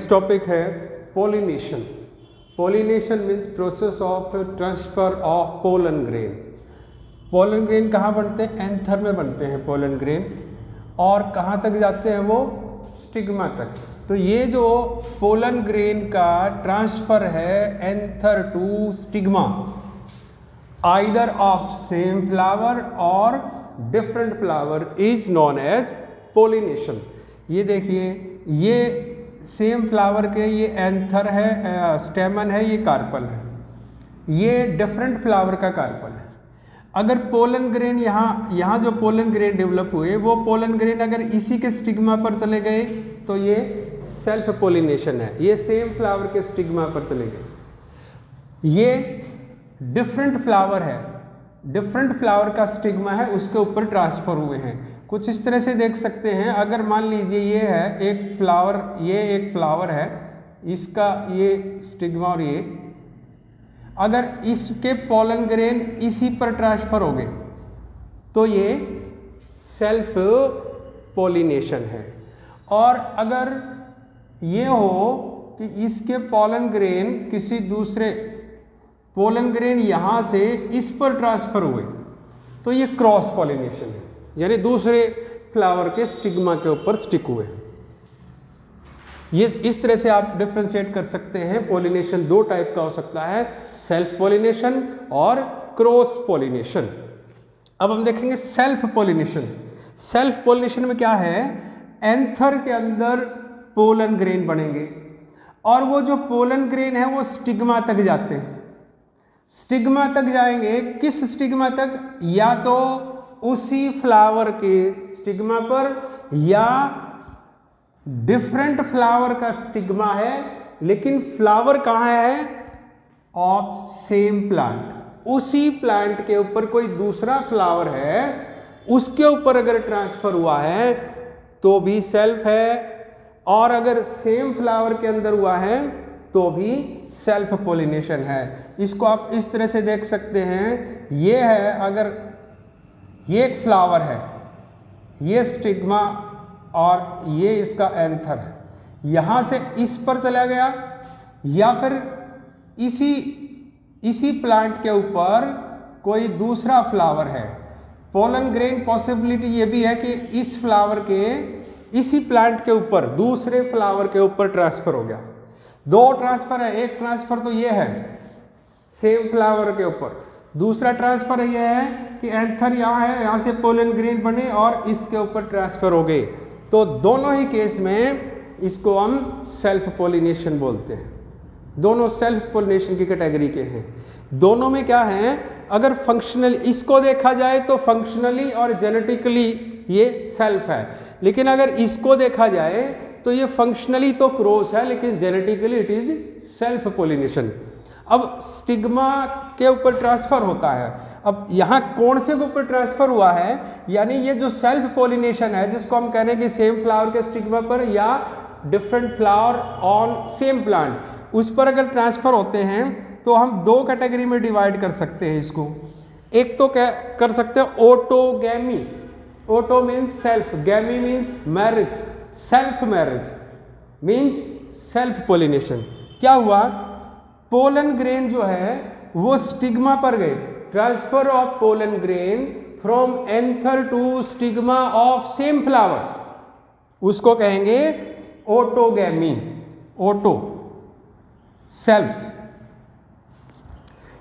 Next topic है pollination. Pollination means process of transfer of pollen grain. Pollen grain कहाँ बनते हैं? Anther में बनते हैं पोलन ग्रेन। और कहाँ तक जाते हैं वो? स्टिग्मा तक। तो ये जो पोलन ग्रेन का ट्रांसफर है anther to stigma, either of same flower और different flower, is known as pollination. ये देखिए, ये सेम फ्लावर के ये एंथर है, स्टेमन है, ये कार्पल है, ये डिफरेंट फ्लावर का कार्पल है। अगर पोलन ग्रेन यहाँ जो पोलन ग्रेन डेवलप हुए वो पोलन ग्रेन अगर इसी के स्टिग्मा पर चले गए तो ये सेल्फ पोलिनेशन है। ये सेम फ्लावर के स्टिग्मा पर चले गए। ये डिफरेंट फ्लावर है, डिफरेंट फ्लावर का स्टिग्मा है, उसके ऊपर ट्रांसफर हुए हैं। कुछ इस तरह से देख सकते हैं। अगर मान लीजिए ये है एक फ्लावर, ये एक फ्लावर है, इसका ये स्टिग्मा और ये, अगर इसके पोलन ग्रेन इसी पर ट्रांसफर हो गए तो ये सेल्फ पोलिनेशन है। और अगर ये हो कि इसके पोलन ग्रेन किसी दूसरे पोलन ग्रेन यहाँ से इस पर ट्रांसफर हुए तो ये क्रॉस पोलिनेशन है, यानी दूसरे फ्लावर के स्टिग्मा के ऊपर स्टिक हुए। ये इस तरह से आप डिफ्रेंशिएट कर सकते हैं। पोलिनेशन दो टाइप का हो सकता है, सेल्फ पोलिनेशन और क्रॉस पोलिनेशन। अब हम देखेंगे सेल्फ पोलिनेशन। सेल्फ पोलिनेशन में क्या है? एंथर के अंदर पोलन ग्रेन बनेंगे और वो जो पोलन ग्रेन है वो स्टिग्मा तक जाते हैं। स्टिग्मा तक जाएंगे, किस स्टिग्मा तक? या तो उसी फ्लावर के स्टिग्मा पर या डिफरेंट फ्लावर का स्टिग्मा है, लेकिन फ्लावर कहाँ है? Of same plant. उसी प्लांट के ऊपर कोई दूसरा फ्लावर है, उसके ऊपर अगर ट्रांसफर हुआ है तो भी सेल्फ है, और अगर सेम फ्लावर के अंदर हुआ है तो भी सेल्फ पोलिनेशन है। इसको आप इस तरह से देख सकते हैं। ये है, अगर ये एक फ्लावर है, ये स्टिग्मा और ये इसका एंथर है, यहाँ से इस पर चला गया, या फिर इसी प्लांट के ऊपर कोई दूसरा फ्लावर है। पोलन ग्रेन पॉसिबिलिटी ये भी है कि इस फ्लावर के इसी प्लांट के ऊपर दूसरे फ्लावर के ऊपर ट्रांसफर हो गया। दो ट्रांसफर है, एक ट्रांसफर तो ये है सेम फ्लावर के ऊपर, दूसरा ट्रांसफर ये है कि एंथर यहाँ है, यहाँ से पोलन ग्रेन बने और इसके ऊपर ट्रांसफर हो गए। तो दोनों ही केस में इसको हम सेल्फ पोलिनेशन बोलते हैं। दोनों सेल्फ पोलिनेशन की कैटेगरी के हैं। दोनों में क्या है? अगर फंक्शनल इसको देखा जाए तो फंक्शनली और जेनेटिकली ये सेल्फ है, लेकिन अगर इसको देखा जाए तो ये फंक्शनली तो क्रॉस है लेकिन genetically it is self pollination. अब स्टिग्मा के ऊपर ट्रांसफर होता है। अब यहाँ कौन से के ऊपर ट्रांसफर हुआ है? यानी ये जो सेल्फ पोलिनेशन है, जिसको हम कह रहे हैं कि सेम फ्लावर के स्टिग्मा पर या different flower on same plant, उस पर अगर ट्रांसफर होते हैं तो हम दो कैटेगरी में डिवाइड कर सकते हैं इसको। एक तो क्या कर सकते हैं? Autogamy. Auto means self, gamy means marriage. Self marriage means self pollination. क्या हुआ? पोलन ग्रेन जो है वो स्टिग्मा पर गए। Transfer of pollen grain from anther to stigma of same flower, उसको कहेंगे ऑटोगैमी। Auto self.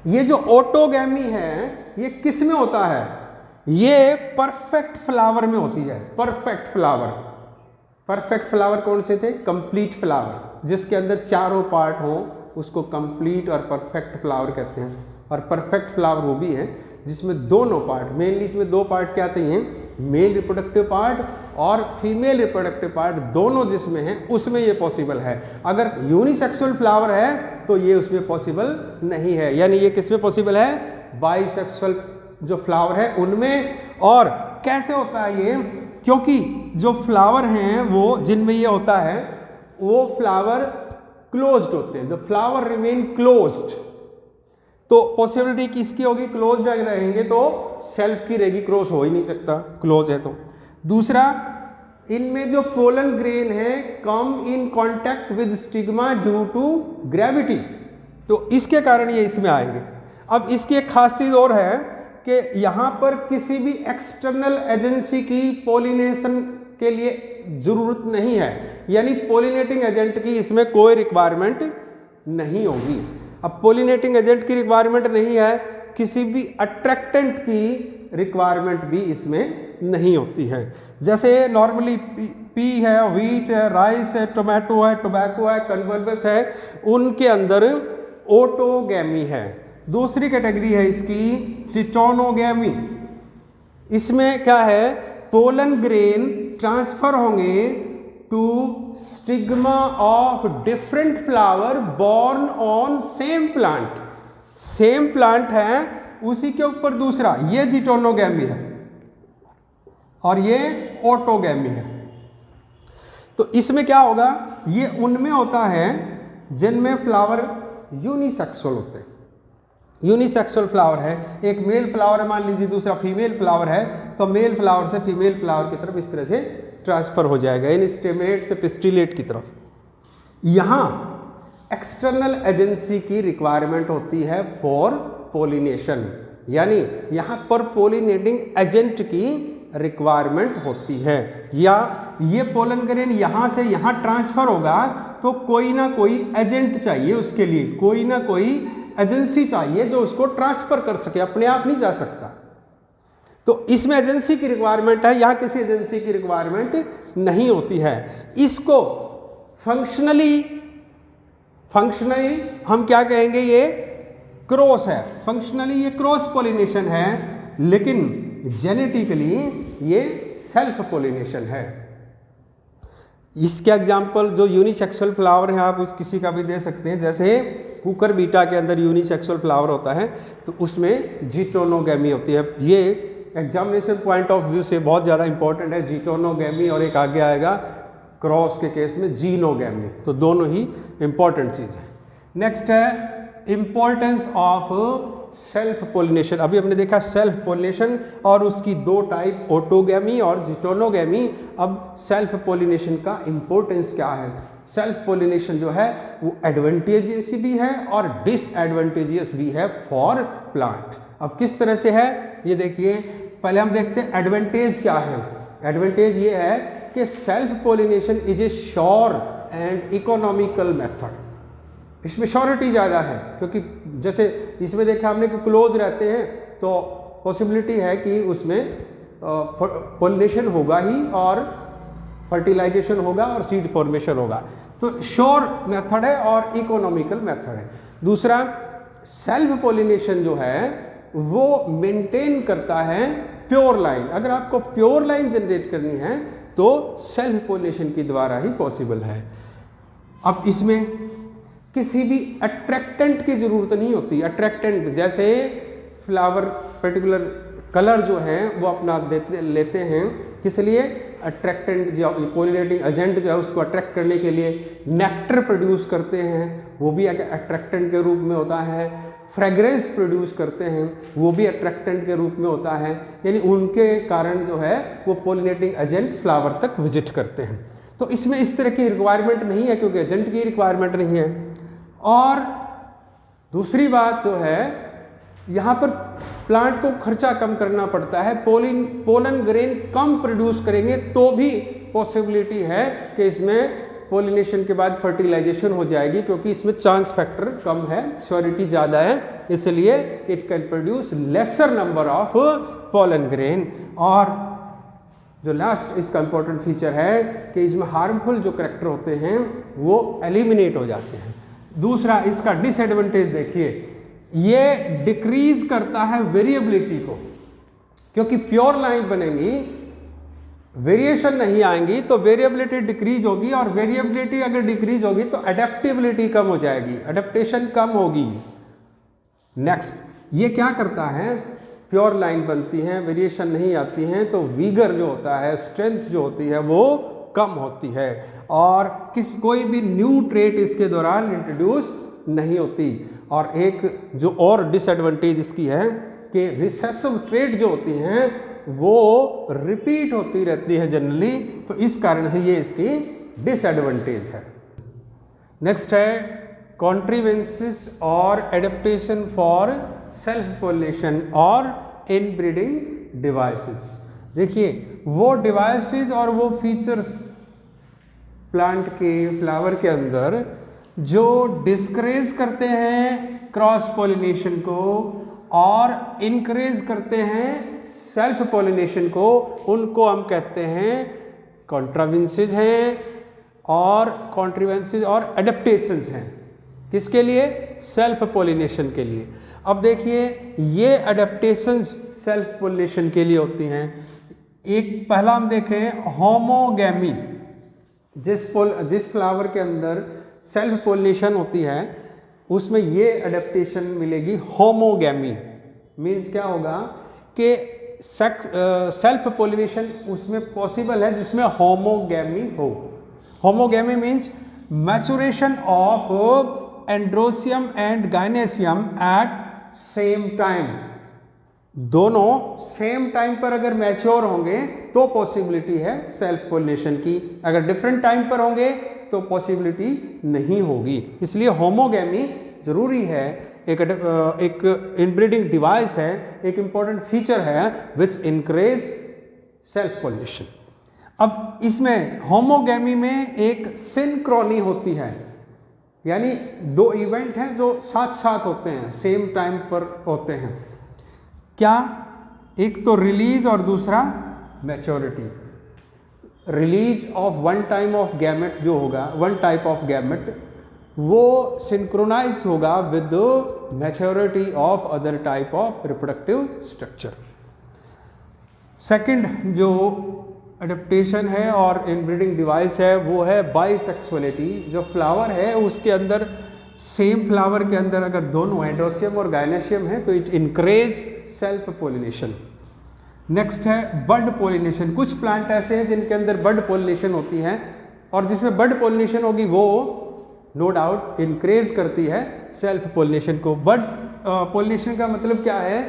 ये जो ऑटोगैमी है ये किस में होता है? ये परफेक्ट फ्लावर में होती है। Perfect flower. परफेक्ट फ्लावर कौन से थे? कंप्लीट फ्लावर, जिसके अंदर चारों पार्ट हो उसको कंप्लीट और परफेक्ट फ्लावर कहते हैं। और परफेक्ट फ्लावर वो भी है जिसमें दोनों पार्ट, मेनली इसमें दो पार्ट क्या चाहिए? मेल रिप्रोडक्टिव पार्ट और फीमेल रिप्रोडक्टिव पार्ट, दोनों जिसमें हैं उसमें ये पॉसिबल है। अगर यूनिसेक्सुअल फ्लावर है तो ये उसमें पॉसिबल नहीं है। यानी ये किसमें पॉसिबल है? बाइसेक्सुअल जो फ्लावर है उनमें। और कैसे होता है ये? क्योंकि जो फ्लावर हैं वो जिनमें ये होता है वो फ्लावर क्लोज्ड होते हैं। द फ्लावर रिमेन क्लोज्ड, तो पॉसिबिलिटी किसकी होगी? क्लोज्ड रहेंगे तो सेल्फ की रहेगी, क्रॉस हो ही नहीं सकता, क्लोज है तो। दूसरा इनमें जो पोलन ग्रेन है come in contact with stigma due to gravity, तो इसके कारण ये इसमें आएंगे। अब इसकी एक खास चीज़ और है कि यहाँ पर किसी भी एक्सटर्नल एजेंसी की पोलिनेशन के लिए ज़रूरत नहीं है, यानी पोलिनेटिंग एजेंट की इसमें कोई रिक्वायरमेंट नहीं होगी। अब पोलिनेटिंग एजेंट की रिक्वायरमेंट नहीं है, किसी भी अट्रैक्टेंट की रिक्वायरमेंट भी इसमें नहीं होती है। जैसे नॉर्मली पी है, व्हीट है, राइस है, टोमेटो है, टोबैको है, कन्वर्बस है, उनके अंदर ओटोगैमी है। दूसरी कैटेगरी है इसकी चिटोनोगैमी। इसमें क्या है, पोलन ग्रेन ट्रांसफर होंगे to stigma of different flower born on same plant. Same plant है, उसी के ऊपर दूसरा, ये चिटोनोगैमी है और ये ओटोगैमी है। तो इसमें क्या होगा, ये उनमें होता है जिनमें फ्लावर यूनिसेक्सुअल होते हैं। यूनिसेक्सुअल फ्लावर है, एक मेल फ्लावर है मान लीजिए, दूसरा फीमेल फ्लावर है, तो मेल फ्लावर से फीमेल फ्लावर की तरफ इस तरह से ट्रांसफर हो जाएगा, यानी स्टेमेट से पिस्टिलेट की तरफ। यहाँ एक्सटर्नल एजेंसी की रिक्वायरमेंट होती है फॉर पोलिनेशन, यानी यहाँ पर पोलिनेटिंग एजेंट की रिक्वायरमेंट होती है। या ये पोलन ग्रेन यहाँ से यहाँ ट्रांसफर होगा तो कोई ना कोई एजेंट चाहिए उसके लिए, कोई ना कोई एजेंसी चाहिए जो उसको ट्रांसफर कर सके, अपने आप नहीं जा सकता। तो इसमें एजेंसी की रिक्वायरमेंट है, यहाँ किसी एजेंसी की रिक्वायरमेंट नहीं होती है। इसको फंक्शनली हम क्या कहेंगे, ये क्रॉस है, फंक्शनली ये क्रॉस पोलिनेशन है, लेकिन जेनेटिकली ये सेल्फ पोलिनेशन है। इसके एग्जाम्पल जो यूनिसेक्सुअल फ्लावर है आप उस किसी का भी दे सकते हैं, जैसे कुकर बीटा के अंदर यूनिसेक्सुअल फ्लावर होता है तो उसमें जिटोनोगैमी होती है। ये एग्जामिनेशन पॉइंट ऑफ व्यू से बहुत ज़्यादा इंपॉर्टेंट है, जिटोनोगैमी, और एक आगे आएगा क्रॉस के केस में जीनोगैमी, तो दोनों ही इंपॉर्टेंट चीज़ है। नेक्स्ट है इम्पोर्टेंस ऑफ सेल्फ पोलिनेशन। अभी हमने देखा सेल्फ पोलिनेशन और उसकी दो टाइप, ओटोगैमी और जिटोनोगैमी। अब सेल्फ पोलिनेशन का इम्पोर्टेंस क्या है। सेल्फ पोलिनेशन जो है वो एडवांटेजियस भी है और डिसएडवांटेजियस भी है फॉर प्लांट। अब किस तरह से है ये देखिए, पहले हम देखते हैं एडवांटेज क्या है। एडवांटेज ये है कि self pollination is a sure and economical method. इसमें श्योरिटी ज़्यादा है, क्योंकि जैसे इसमें देखा हमने कि क्लोज रहते हैं तो पॉसिबिलिटी है कि उसमें पोलिनेशन होगा ही और फर्टिलाइजेशन होगा और सीड फॉर्मेशन होगा। तो श्योर मेथड है और इकोनॉमिकल मेथड है। दूसरा, सेल्फ पोलिनेशन जो है वो मेंटेन करता है प्योर लाइन। अगर आपको प्योर लाइन जनरेट करनी है तो सेल्फ पोलिनेशन के द्वारा ही पॉसिबल है। अब इसमें किसी भी अट्रैक्टेंट की जरूरत नहीं होती। अट्रैक्टेंट जैसे फ्लावर पर्टिकुलर कलर जो है वो अपना लेते हैं, किस लिए, अट्रैक्टेंट जो पोलिनेटिंग एजेंट जो है उसको अट्रैक्ट करने के लिए नेक्टर प्रोड्यूस करते हैं, वो भी एक अट्रैक्टेंट के रूप में होता है। फ्रेग्रेंस प्रोड्यूस करते हैं, वो भी अट्रैक्टेंट के रूप में होता है, यानी उनके कारण जो है वो पोलिनेटिंग एजेंट फ्लावर तक विजिट करते हैं। तो इसमें इस तरह की रिक्वायरमेंट नहीं है क्योंकि एजेंट की रिक्वायरमेंट नहीं है। और दूसरी बात जो है, यहाँ पर प्लांट को खर्चा कम करना पड़ता है। पोलन ग्रेन कम प्रोड्यूस करेंगे तो भी पॉसिबिलिटी है कि इसमें पोलिनेशन के बाद फर्टिलाइजेशन हो जाएगी, क्योंकि इसमें चांस फैक्टर कम है, श्योरिटी ज़्यादा है, इसलिए it can produce laser number of pollen grain. और जो लास्ट इसका इंपॉर्टेंट फीचर है कि इसमें हार्मफुल जो करैक्टर होते हैं वो एलिमिनेट हो जाते हैं। दूसरा, इसका डिसएडवांटेज देखिए, ये डिक्रीज करता है वेरिएबिलिटी को, क्योंकि प्योर लाइन बनेगी, वेरिएशन नहीं आएंगी तो वेरिएबिलिटी डिक्रीज होगी, और वेरिएबिलिटी अगर डिक्रीज होगी तो अडेप्टेबिलिटी कम हो जाएगी, अडेप्टेशन कम होगी। नेक्स्ट, ये क्या करता है, प्योर लाइन बनती हैं, वेरिएशन नहीं आती हैं, तो वीगर जो होता है, स्ट्रेंथ जो होती है वो कम होती है, और कोई भी न्यू ट्रेट इसके दौरान इंट्रोड्यूस नहीं होती। और एक जो और डिसएडवांटेज इसकी है कि रिसेसिव ट्रेट जो होती हैं वो रिपीट होती रहती है जनरली, तो इस कारण से ये इसकी डिसएडवांटेज है। नेक्स्ट है कॉन्ट्रीवेंसेस और एडेप्टेशन फॉर सेल्फ पोलिनेशन और इनब्रीडिंग डिवाइसेस। देखिए वो डिवाइसेस और वो फीचर्स प्लांट के फ्लावर के अंदर जो डिस्करेज करते हैं क्रॉस पोलिनेशन को और इनकरेज करते हैं सेल्फ पोलिनेशन को, उनको हम कहते हैं कॉन्ट्रावेंसेस हैं और कॉन्ट्रीवेंसेस और एडेप्टेशंस हैं। किसके लिए? सेल्फ पोलिनेशन के लिए। अब देखिए ये एडेप्टेशंस सेल्फ पोलिनेशन के लिए होती हैं। एक पहला हम देखें होमोगैमी, जिस फ्लावर के अंदर सेल्फ पोलिनेशन होती है उसमें ये एडेप्टेशन मिलेगी होमोगैमी। मीन्स क्या होगा कि सेल्फ पोलिनेशन उसमें पॉसिबल है जिसमें होमोगैमी हो। Homogamy means maturation of androecium and gynoecium at same time. दोनों सेम टाइम पर अगर मैच्योर होंगे तो पॉसिबिलिटी है सेल्फ पोलिनेशन की, अगर डिफरेंट टाइम पर होंगे तो पॉसिबिलिटी नहीं होगी। इसलिए होमोगैमी जरूरी है, एक इनब्रीडिंग डिवाइस है, एक इंपॉर्टेंट फीचर है विच इनकरेज सेल्फ पोलिनेशन। अब इसमें होमोगैमी में एक सिंक्रोनी होती है, यानी दो इवेंट हैं जो साथ साथ होते हैं, सेम टाइम पर होते हैं। क्या? एक तो रिलीज और दूसरा maturity. Release of one time of gamete जो होगा, वन टाइप ऑफ गैमेट, वो सिंक्रोनाइज होगा with maturity of other type of reproductive structure. Second जो एडेप्टेशन है और इनब्रीडिंग डिवाइस है वो है बाइसेक्सुअलिटी। जो फ्लावर है उसके अंदर, सेम फ्लावर के अंदर अगर दोनों एंड्रोसियम और गाइनेशियम है तो it encourage self pollination. Next है बड पोलिनेशन। कुछ प्लांट ऐसे हैं जिनके अंदर बड पोलिनेशन होती है और जिसमें बड पोलिनेशन होगी वो नो डाउट इनक्रेज करती है सेल्फ पोलिनेशन को। बड पोलिनेशन का मतलब क्या है?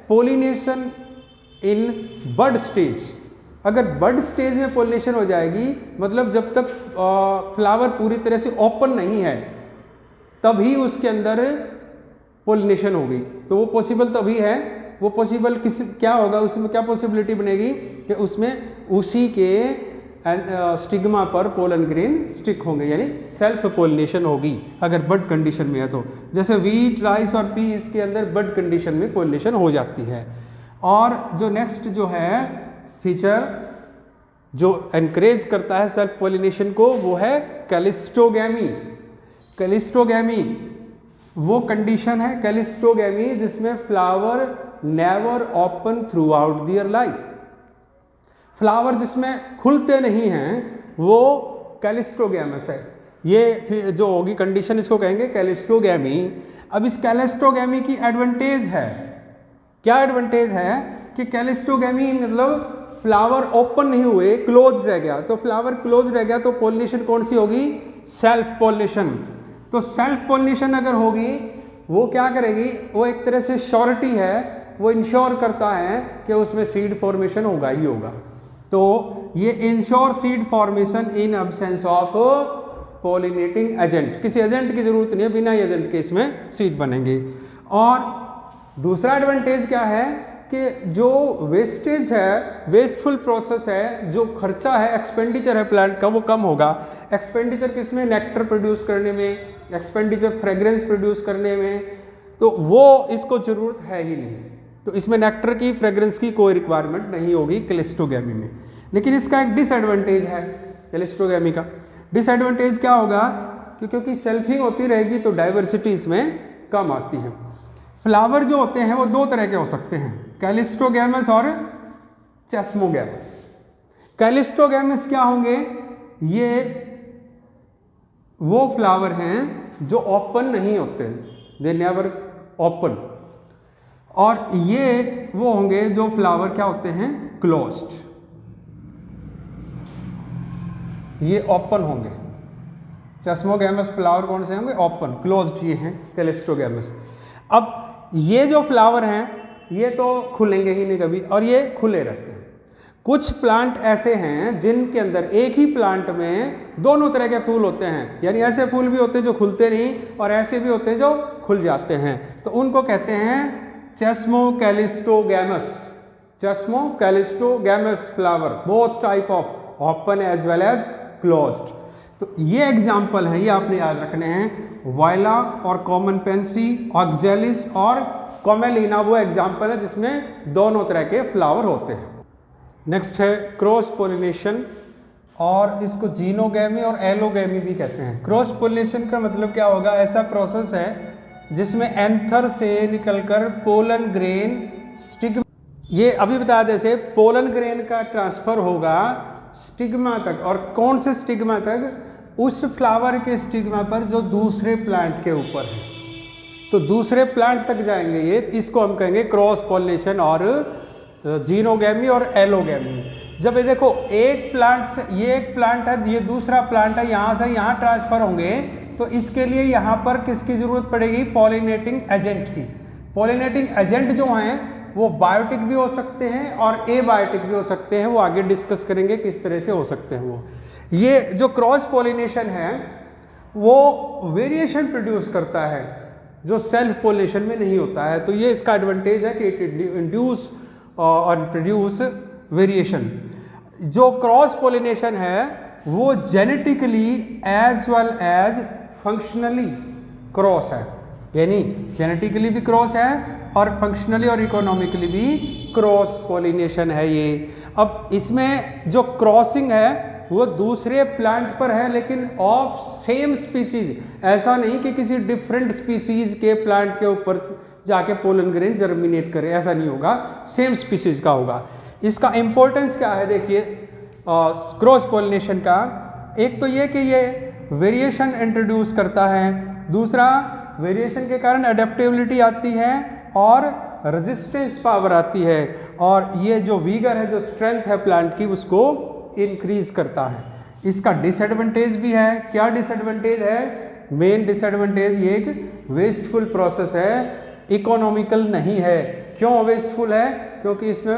पोलिनेशन इन बड स्टेज। अगर बड स्टेज में पोलिनेशन हो जाएगी, मतलब जब तक फ्लावर पूरी तरह से ओपन नहीं है तभी उसके अंदर पोलिनेशन होगी, तो वो पॉसिबल तभी है। वो पॉसिबल क्या होगा, उसमें क्या पॉसिबिलिटी बनेगी कि उसमें उसी के स्टिग्मा पर पोलन ग्रेन स्टिक होंगे, यानी सेल्फ पोलिनेशन होगी अगर बड कंडीशन में है तो। जैसे वीट, राइस और पी, इसके अंदर बड कंडीशन में पोलिनेशन हो जाती है। और जो नेक्स्ट जो है फीचर जो एनकरेज करता है सेल्फ पोलिनेशन को वो है कैलिस्टोगैमी। कैलिस्टोगैमी वो कंडीशन है, कैलिस्टोगैमी, जिसमें flower never open through out their life. Flower जिसमें खुलते नहीं हैं वो कैलिस्टोगैमस है। ये जो होगी कंडीशन, इसको कहेंगे कैलिस्टोगैमी। अब इस कैलिस्टोगैमी की एडवांटेज है, क्या एडवांटेज है कि कैलिस्टोगैमी मतलब फ्लावर ओपन नहीं हुए, क्लोज रह गया। तो फ्लावर क्लोज रह गया तो पोलिनेशन कौन सी होगी? Self pollination. तो सेल्फ पोलिनेशन अगर होगी वो क्या करेगी? वो एक तरह से श्योरिटी है, वो इंश्योर करता है कि उसमें सीड फॉर्मेशन होगा ही होगा। तो ये ensure seed formation in absence of pollinating agent. किसी एजेंट की जरूरत नहीं है, बिना एजेंट के इसमें सीड बनेंगे। और दूसरा एडवांटेज क्या है कि जो वेस्टेज है, वेस्टफुल प्रोसेस है, जो खर्चा है, एक्सपेंडिचर है प्लांट का, वो कम होगा। एक्सपेंडिचर किसमें? नेक्टर प्रोड्यूस करने में, एक्सपेंडिचर फ्रेग्रेंस प्रोड्यूस करने में, तो वो इसको जरूरत है ही नहीं। तो इसमें नेक्टर की, फ्रेग्रेंस की कोई रिक्वायरमेंट नहीं होगी कैलिस्टोगैमी में। लेकिन इसका एक डिसएडवांटेज है कैलिस्टोगैमी का। डिसएडवांटेज क्या होगा कि क्योंकि सेल्फिंग होती रहेगी तो डाइवर्सिटी इसमें कम आती है। फ्लावर जो होते हैं वो दो तरह के हो सकते हैं, कैलिस्टोगैमस और चेस्मोगैमस। कैलिस्टोगैमस क्या होंगे? ये वो फ्लावर हैं जो ओपन नहीं होते, दे नेवर ओपन। और ये वो होंगे जो फ्लावर क्या होते हैं? क्लोज्ड। ये ओपन होंगे। चेस्मोगैमस फ्लावर कौन से होंगे? ओपन। क्लोज्ड ये हैं कैलिस्टोगैमस। अब ये जो फ्लावर हैं ये तो खुलेंगे ही नहीं कभी, और ये खुले रहते हैं। कुछ प्लांट ऐसे हैं जिनके अंदर एक ही प्लांट में दोनों तरह के फूल होते हैं, यानी ऐसे फूल भी होते हैं जो खुलते नहीं और ऐसे भी होते हैं जो खुल जाते हैं, तो उनको कहते हैं chasmocleistogamous. Chasmocleistogamous flower, both type of open as well as closed. तो ये एग्जाम्पल है, ये आपने याद रखने हैं। वायला और कॉमन पेंसी, ऑक्जेलिस और कॉमेलिना वो एग्जाम्पल है जिसमें दोनों तरह के फ्लावर होते हैं। नेक्स्ट है क्रॉस पोलिनेशन, और इसको जीनोगैमी और एलोगैमी भी कहते हैं। क्रॉस पोलिनेशन का मतलब क्या होगा? ऐसा प्रोसेस है जिसमें एंथर से निकलकर पोलन ग्रेन स्टिग्मा, ये अभी बताया जैसे पोलन ग्रेन का ट्रांसफर होगा स्टिग्मा तक, और कौन से स्टिग्मा तक? उस फ्लावर के स्टिग्मा पर जो दूसरे प्लांट के ऊपर है, तो दूसरे प्लांट तक जाएंगे ये, इसको हम कहेंगे क्रॉस पोलिनेशन और जीनोगैमी और एलोगैमी। जब ये देखो एक प्लांट से, ये एक प्लांट है, ये दूसरा प्लांट है, यहाँ से यहाँ ट्रांसफर होंगे, तो इसके लिए यहाँ पर किसकी जरूरत पड़ेगी? पॉलिनेटिंग एजेंट की। पॉलिनेटिंग एजेंट जो हैं वो बायोटिक भी हो सकते हैं और एबायोटिक भी हो सकते हैं, वो आगे डिस्कस करेंगे किस तरह से हो सकते हैं वो। ये जो क्रॉस पॉलिनेशन है वो वेरिएशन प्रोड्यूस करता है जो सेल्फ पॉलिनेशन में नहीं होता है, तो ये इसका एडवांटेज है कि इट इंड्यूस और प्रोड्यूस वेरिएशन। जो क्रॉस पॉलिनेशन है वो genetically as well as functionally cross है, यानी जेनेटिकली भी क्रॉस है और फंक्शनली और इकोनॉमिकली भी क्रॉस पॉलिनेशन है ये। अब इसमें जो क्रॉसिंग है वो दूसरे प्लांट पर है, लेकिन ऑफ सेम स्पीसीज। ऐसा नहीं कि किसी डिफरेंट स्पीसीज के प्लांट के ऊपर जाके पोलन ग्रेन जर्मिनेट करे, ऐसा नहीं होगा, सेम स्पीसीज का होगा। इसका इंपॉर्टेंस क्या है देखिए क्रॉस पॉलिनेशन का? एक तो ये कि ये वेरिएशन इंट्रोड्यूस करता है, दूसरा वेरिएशन के कारण अडेप्टेबिलिटी आती है और रेजिस्टेंस पावर आती है, और ये जो वीगर है, जो स्ट्रेंथ है प्लांट की, उसको इंक्रीज करता है। इसका डिसएडवांटेज भी है। क्या डिसएडवांटेज है? मेन डिसएडवांटेज ये एक वेस्टफुल प्रोसेस है, इकोनॉमिकल नहीं है। क्यों वेस्टफुल है? क्योंकि इसमें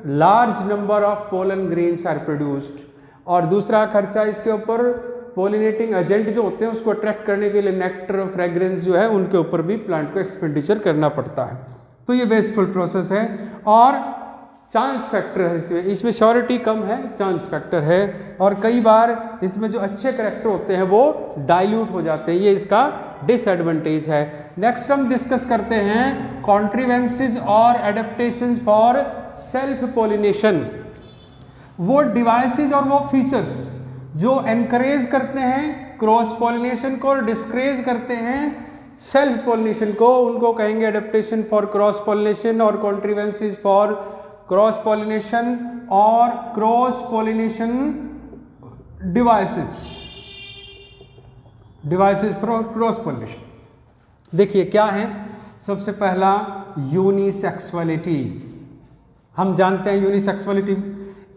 large number of pollen grains are produced, और दूसरा खर्चा इसके ऊपर पोलिनेटिंग एजेंट जो होते हैं उसको अट्रैक्ट करने के लिए नेक्टर, फ्रेग्रेंस जो है उनके ऊपर भी प्लांट को एक्सपेंडिचर करना पड़ता है, तो ये वेस्टफुल प्रोसेस है। और चांस फैक्टर है इसमें श्योरिटी कम है, चांस फैक्टर है, और कई बार इसमें जो अच्छे करेक्टर होते हैं वो डाइल्यूट हो जाते हैं, ये इसका डिसएडवांटेज है। नेक्स्ट हम डिस्कस करते हैं कॉन्ट्रीवेंसेस और एडेप्टेशन फॉर सेल्फ पॉलिनेशन। वो डिवाइसेस और वो फीचर्स जो एनकरेज करते हैं क्रॉस पॉलिनेशन को और डिस्करेज करते हैं सेल्फ पॉलिनेशन को, उनको कहेंगे एडेप्टेशन फॉर क्रॉस पॉलिनेशन और कॉन्ट्रीवेंसेस फॉर क्रॉस पॉलिनेशन और cross pollination devices for cross pollination. देखिए क्या है, सबसे पहला यूनिसेक्सुअलिटी। हम जानते हैं यूनिसेक्सुअलिटी,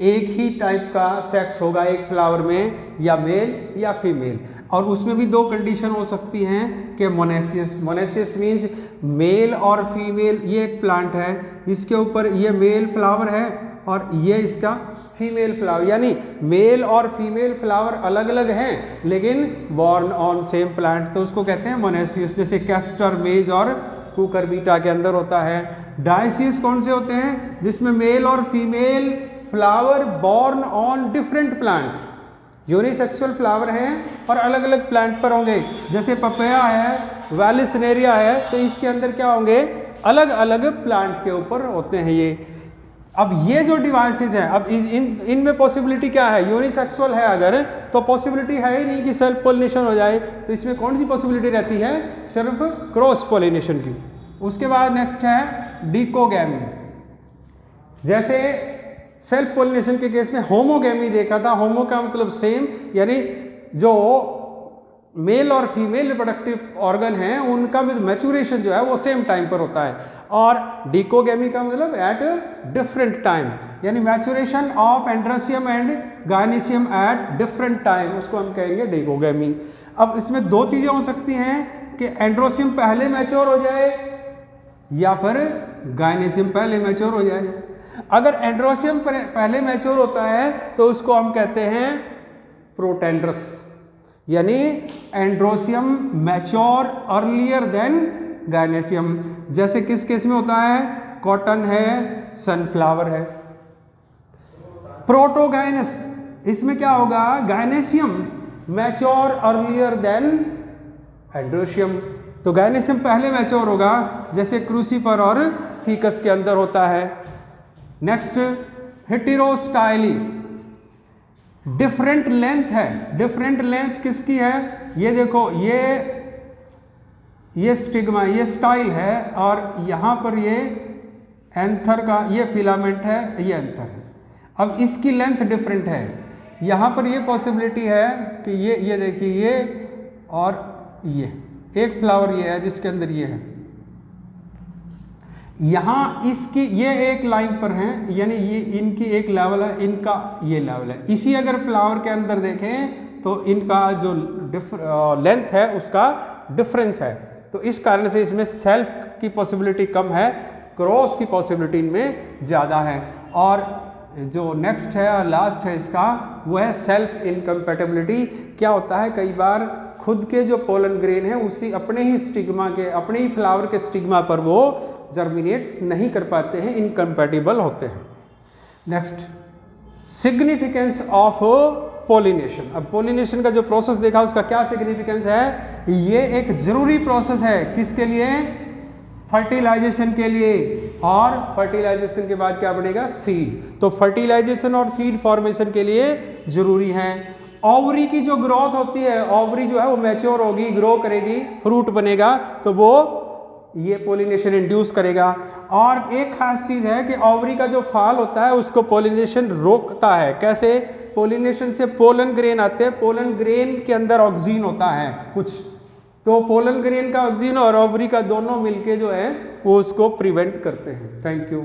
एक ही टाइप का सेक्स होगा एक फ्लावर में, या मेल या फीमेल, और उसमें भी दो कंडीशन हो सकती हैं कि मोनेसियस। मोनेसियस मीन्स मेल और फीमेल। ये एक प्लांट है, इसके ऊपर ये मेल फ्लावर है और ये इसका फीमेल फ्लावर, यानी मेल और फीमेल फ्लावर अलग अलग हैं लेकिन बॉर्न ऑन सेम प्लांट, तो उसको कहते हैं मोनेसियस। जैसे कैस्टर, मेज और कुकुरबिटा के अंदर होता है। डायसियस कौन से होते हैं? जिसमें मेल और female flower born on different plant, unisexual flower हैं और अलग अलग प्लांट पर होंगे। जैसे पपैया है, वैलिसनेरिया है, तो इसके अंदर क्या होंगे? अलग अलग प्लांट के ऊपर होते हैं ये। अब ये जो डिवाइसेज हैं, अब इनमें पॉसिबिलिटी क्या है? यूनिसेक्सुअल है अगर, तो पॉसिबिलिटी है ही नहीं कि सेल्फ पॉलिनेशन हो जाए, तो इसमें कौन सी पॉसिबिलिटी रहती है? सिर्फ क्रॉस पॉलिनेशन की। उसके बाद नेक्स्ट है डिकोगैमी। जैसे सेल्फ पॉलिनेशन के केस में होमोगैमी देखा था। होमो का मतलब सेम, यानी जो मेल और फीमेल रिप्रोडक्टिव ऑर्गन हैं उनका भी मैच्योरेशन जो है वो सेम टाइम पर होता है, और डिकोगैमी का मतलब एट डिफरेंट टाइम, यानी maturation of androecium and gynoecium at different time, उसको हम कहेंगे डिकोगैमी। अब इसमें दो चीज़ें हो सकती हैं कि एंड्रोसियम पहले मैच्योर हो जाए या फिर गायनीसियम पहले मैच्योर हो जाए। अगर एंड्रोसियम पहले मैच्योर होता है तो उसको हम कहते हैं प्रोटेंड्रस, यानी एंड्रोसियम मैच्योर अर्लियर देन गायनेसियम। जैसे किस केस में होता है, कॉटन है, सनफ्लावर है। प्रोटोगाइनस, इसमें क्या होगा, गायनेसियम मैच्योर अर्लियर देन एंड्रोसियम। तो गायनेसियम पहले मैच्योर होगा, जैसे क्रूसिफर और फीकस के अंदर होता है। नेक्स्ट हेटेरोस्टाइली, डिफरेंट लेंथ है। डिफरेंट लेंथ किसकी है, ये देखो, ये स्टिग्मा, ये स्टाइल है, और यहाँ पर ये एंथर का ये फिलामेंट है, ये एंथर है। अब इसकी लेंथ डिफरेंट है। यहाँ पर ये पॉसिबिलिटी है कि ये देखिए, ये और ये एक फ्लावर ये है जिसके अंदर ये है, यहाँ इसकी ये एक लाइन पर है, यानी ये इनकी एक लेवल है, इनका ये लेवल है। इसी अगर फ्लावर के अंदर देखें तो इनका जो लेंथ है उसका डिफरेंस है। तो इस कारण से इसमें सेल्फ की पॉसिबिलिटी कम है, क्रॉस की पॉसिबिलिटी इनमें ज़्यादा है। और जो नेक्स्ट है और लास्ट है इसका, वो है सेल्फ इनकम्पैटिबिलिटी। क्या होता है, कई बार खुद के जो पोलन ग्रेन है उसी अपने ही स्टिग्मा के, अपने ही फ्लावर के स्टिग्मा पर वो जर्मिनेट नहीं कर पाते हैं, इनकम्पैटिबल होते हैं। Next, significance of pollination. अब पोलिनेशन का जो प्रोसेस देखा उसका क्या सिग्निफिकेंस है, ये एक जरूरी प्रोसेस है किसके लिए, फर्टिलाइजेशन के लिए। और फर्टिलाइजेशन के बाद क्या बनेगा, सीड। तो फर्टिलाइजेशन और सीड फॉर्मेशन के लिए जरूरी है। ओवरी की जो ग्रोथ होती है, ओवरी जो है वो मैच्योर होगी, ग्रो करेगी, फ्रूट बनेगा, तो वो ये पोलिनेशन इंड्यूस करेगा। और एक खास चीज है कि ओवरी का जो फाल होता है उसको पोलिनेशन रोकता है। कैसे, पोलिनेशन से पोलन ग्रेन आते हैं, पोलन ग्रेन के अंदर ऑक्सीजन होता है कुछ, तो पोलन ग्रेन का ऑक्सीजन और ओवरी का दोनों मिलके जो है वो उसको प्रिवेंट करते हैं। Thank you.